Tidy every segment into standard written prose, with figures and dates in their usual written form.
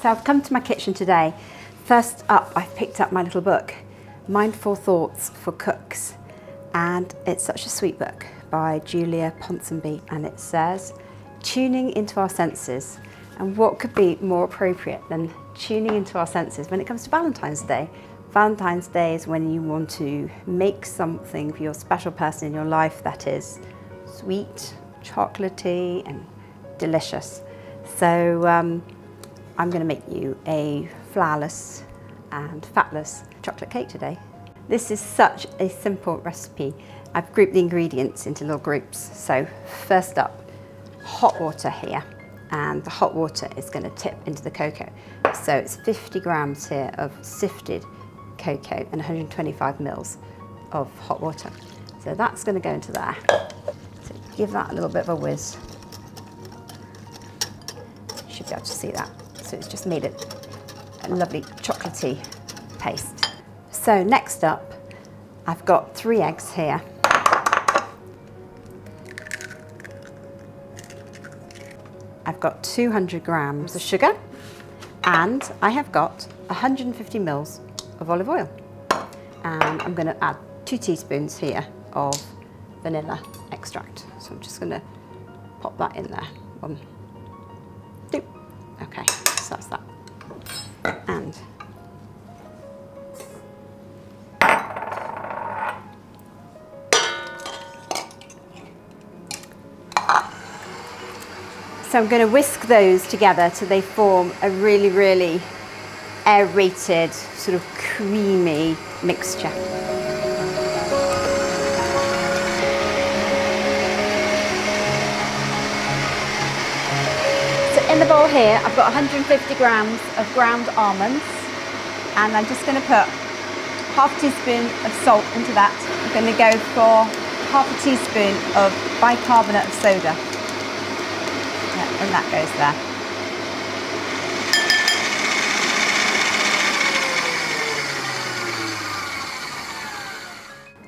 So I've come to my kitchen today. First up, I've picked up my little book, Mindful Thoughts for Cooks. And it's such a sweet book by Julia Ponsonby. And it says, tuning into our senses. And what could be more appropriate than tuning into our senses when it comes to Valentine's Day? Valentine's Day is when you want to make something for your special person in your life that is sweet, chocolatey, and delicious. So I'm going to make you a flourless and fatless chocolate cake today. This is such a simple recipe. I've grouped the ingredients into little groups. So first up, hot water here, and the hot water is going to tip into the cocoa. So it's 50 grams here of sifted cocoa and 125 mils of hot water. So that's going to go into there. So give that a little bit of a whiz. You should be able to see that. So it's just made it a lovely chocolatey paste. So next up, I've got 3 eggs here. I've got 200 grams of sugar, and I have got 150 mils of olive oil. And I'm going to add 2 teaspoons here of vanilla extract. So I'm just going to pop that in there. 1, 2. Okay, so that's that. And so I'm going to whisk those together till they form a really, really aerated, sort of creamy mixture. So in the bowl here, I've got 150 grams of ground almonds, and I'm just going to put half a teaspoon of salt into that. I'm going to go for half a teaspoon of bicarbonate of soda. Yeah, and that goes there.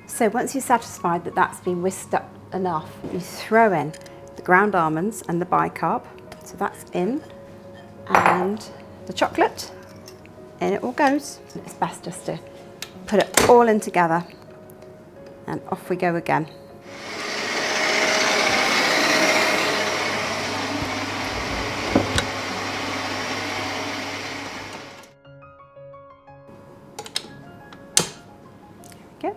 So once you're satisfied that that's been whisked up enough, you throw in the ground almonds and the bicarb. So that's in, and the chocolate, in it all goes. It's best just to put it all in together, and off we go again. There we go.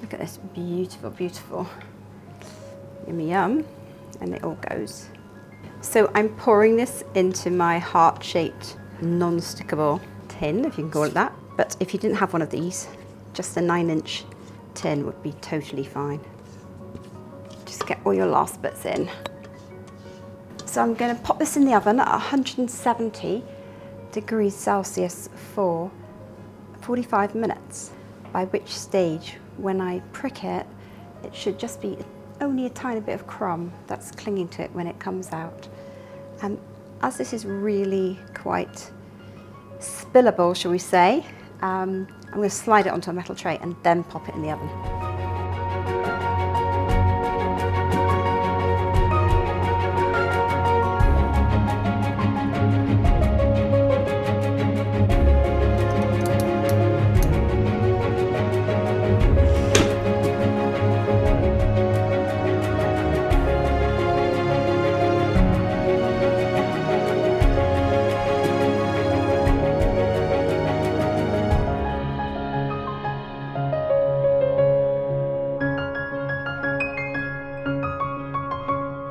Look at this beautiful, beautiful, yummy yum, and it all goes. So I'm pouring this into my heart-shaped, non-stickable tin, if you can call it that. But if you didn't have one of these, just a 9-inch tin would be totally fine. Just get all your last bits in. So I'm going to pop this in the oven at 170 degrees Celsius for 45 minutes, by which stage, when I prick it, it should just be only a tiny bit of crumb that's clinging to it when it comes out. And as this is really quite spillable, shall we say, I'm going to slide it onto a metal tray and then pop it in the oven.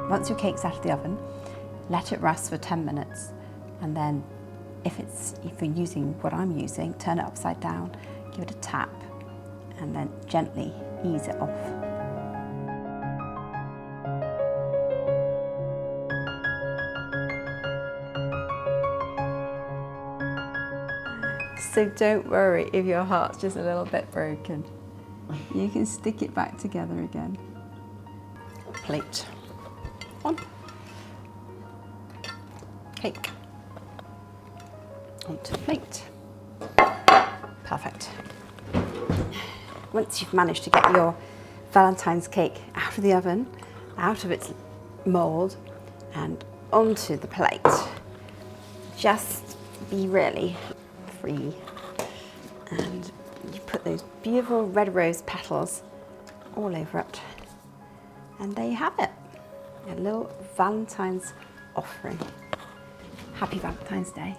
Once your cake's out of the oven, let it rest for 10 minutes, and then if you're using what I'm using, turn it upside down, give it a tap, and then gently ease it off. So don't worry if your heart's just a little bit broken. You can stick it back together again. Plate. On. Cake. Onto plate. Perfect. Once you've managed to get your Valentine's cake out of the oven, out of its mould, and onto the plate, just be really free. And you put those beautiful red rose petals all over it. And there you have it, a little Valentine's offering. Happy Valentine's Day.